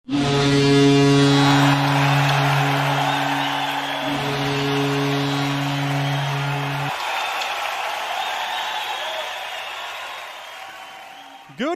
Good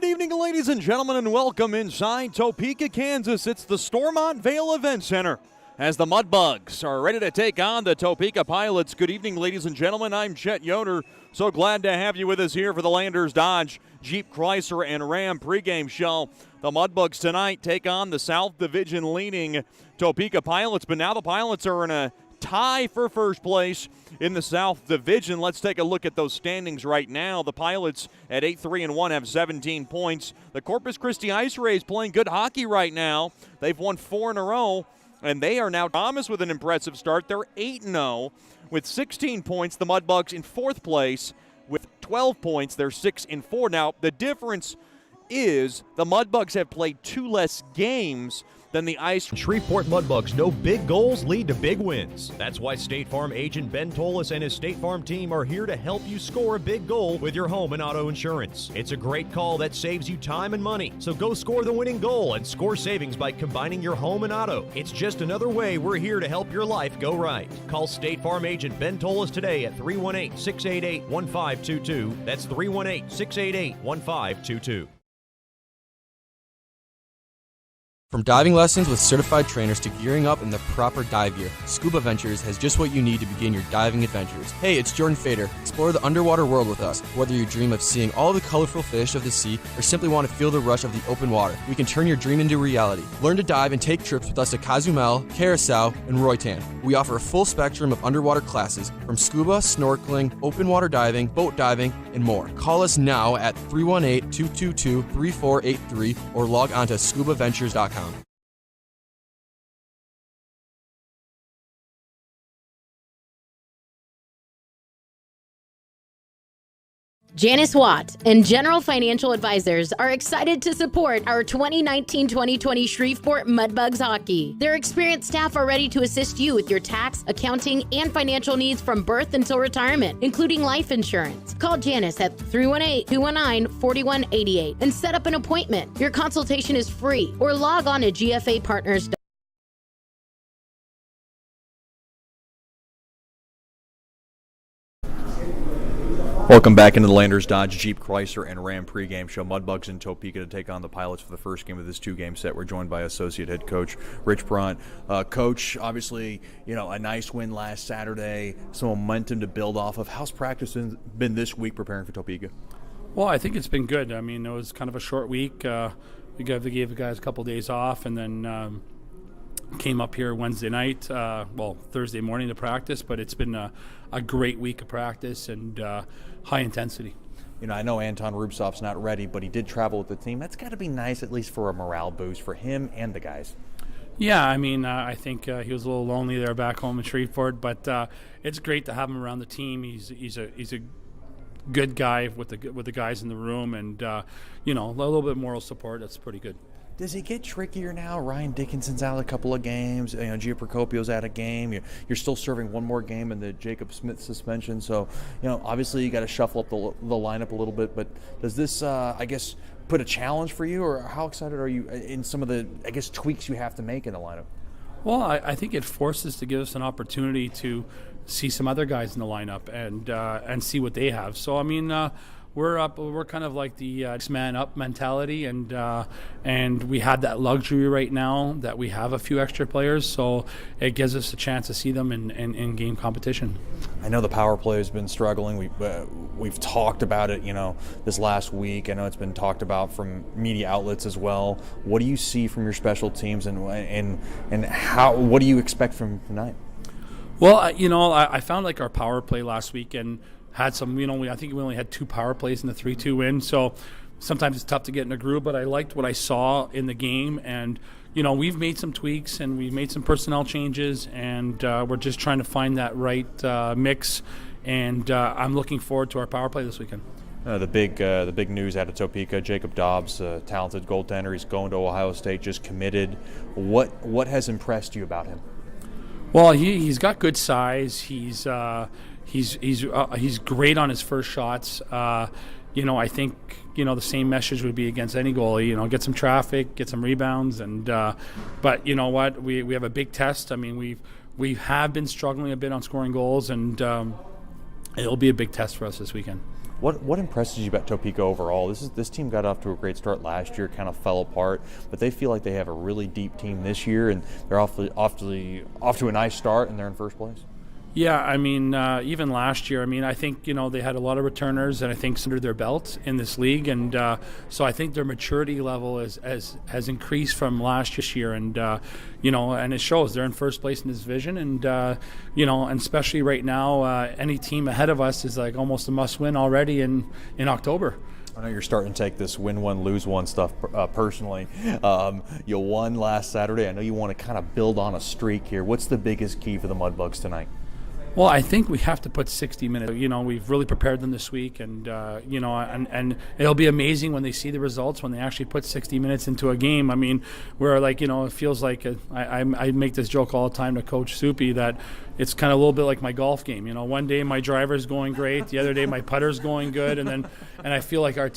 evening, ladies and gentlemen, and welcome inside Topeka, Kansas. It's the Stormont Vale Event Center as the Mudbugs are ready to take on the Topeka Pilots. Good evening, ladies and gentlemen. I'm Chet Yoder. So glad to have you with us here for the Landers Dodge, Jeep, Chrysler, and Ram pregame show. The Mudbugs tonight take on the South Division leading Topeka Pilots, but now the Pilots are in a tie for first place in the South Division. Let's take a look at those standings right now. The Pilots at 8-3-1 have 17 points. The Corpus Christi Ice Rays playing good hockey right now. They've won 4 in a row, and they are now Thomas with an impressive start. They're 8-0 with 16 points. The Mudbugs in fourth place with 12 points. They're 6-4. Now, the difference is the Mudbugs have played 2 less games than the Ice. Shreveport Mudbugs know big goals lead to big wins. That's why State Farm agent Ben Tolis and his State Farm team are here to help you score a big goal with your home and auto insurance. It's a great call that saves you time and money. So go score the winning goal and score savings by combining your home and auto. It's just another way we're here to help your life go right. Call State Farm agent Ben Tolis today at 318-688-1522. That's 318-688-1522. From diving lessons with certified trainers to gearing up in the proper dive gear, Scuba Ventures has just what you need to begin your diving adventures. Hey, it's Jordan Fader. Explore the underwater world with us. Whether you dream of seeing all the colorful fish of the sea or simply want to feel the rush of the open water, we can turn your dream into reality. Learn to dive and take trips with us to Cozumel, Curacao, and Roatan. We offer a full spectrum of underwater classes from scuba, snorkeling, open water diving, boat diving, and more. Call us now at 318-222-3483 or log on to scubaventures.com. Janice Watt and General Financial Advisors are excited to support our 2019-2020 Shreveport Mudbugs hockey. Their experienced staff are ready to assist you with your tax, accounting, and financial needs from birth until retirement, including life insurance. Call Janice at 318-219-4188 and set up an appointment. Your consultation is free, or log on to gfapartners.com. Welcome back into the Landers Dodge, Jeep, Chrysler, and Ram pregame show. Mudbugs in Topeka to take on the Pilots for the first game of this 2-game set. We're joined by Associate Head Coach Rich Brunt. Coach, obviously, a nice win last Saturday, some momentum to build off of. How's practice been this week preparing for Topeka? Well, I think it's been good. I mean, it was kind of a short week. We gave the guys a couple days off, and then came up here Wednesday night, Thursday morning to practice, but it's been a great week of practice and high intensity. I know Anton Rubtsov's not ready, but he did travel with the team. That's got to be nice, at least for a morale boost for him and the guys. Yeah, I mean, I think he was a little lonely there back home in Shreveport, but it's great to have him around the team. He's a good guy with the guys in the room, and a little bit moral support. That's pretty good. Does it get trickier now? Ryan Dickinson's out a couple of games. Gio Procopio's out a game. You're still serving one more game in the Jacob Smith suspension. So, obviously you got to shuffle up the lineup a little bit. But does this, put a challenge for you? Or how excited are you in some of the, tweaks you have to make in the lineup? Well, I think it forces to give us an opportunity to see some other guys in the lineup and see what they have. So, I mean, we're kind of like the man up mentality, and we had that luxury right now that we have a few extra players, so it gives us a chance to see them in game competition. I know the power play has been struggling. We've talked about it, this last week. I know it's been talked about from media outlets as well. What do you see from your special teams, and what do you expect from tonight? Well, I found like our power play last week and had some, I think we only had 2 power plays in the 3-2 win, so sometimes it's tough to get in a groove, but I liked what I saw in the game, and, we've made some tweaks and we've made some personnel changes, and we're just trying to find that right mix, and I'm looking forward to our power play this weekend. The big news out of Topeka, Jacob Dobbs, a talented goaltender, he's going to Ohio State, just committed. What has impressed you about him? Well, he's got good size. He's great on his first shots. I think, the same message would be against any goalie, get some traffic, get some rebounds. And but you know what? We have a big test. I mean, we have been struggling a bit on scoring goals, and it'll be a big test for us this weekend. What impresses you about Topeka overall? This team got off to a great start last year, kind of fell apart, but they feel like they have a really deep team this year, and they're off to a nice start, and they're in first place. Yeah, I mean, even last year, I think, they had a lot of returners, and I think under their belt in this league. And so I think their maturity level has increased from last year. And, and it shows they're in first place in this division. And, and especially right now, any team ahead of us is like almost a must-win already in October. I know you're starting to take this win one, lose one stuff personally. You won last Saturday. I know you want to kind of build on a streak here. What's the biggest key for the Mudbugs tonight? Well, I think we have to put 60 minutes. We've really prepared them this week, and and it'll be amazing when they see the results when they actually put 60 minutes into a game. I mean, where it feels like I make this joke all the time to Coach Soupy that it's kind of a little bit like my golf game. One day my driver's going great, the other day my putter's going good, and I feel like our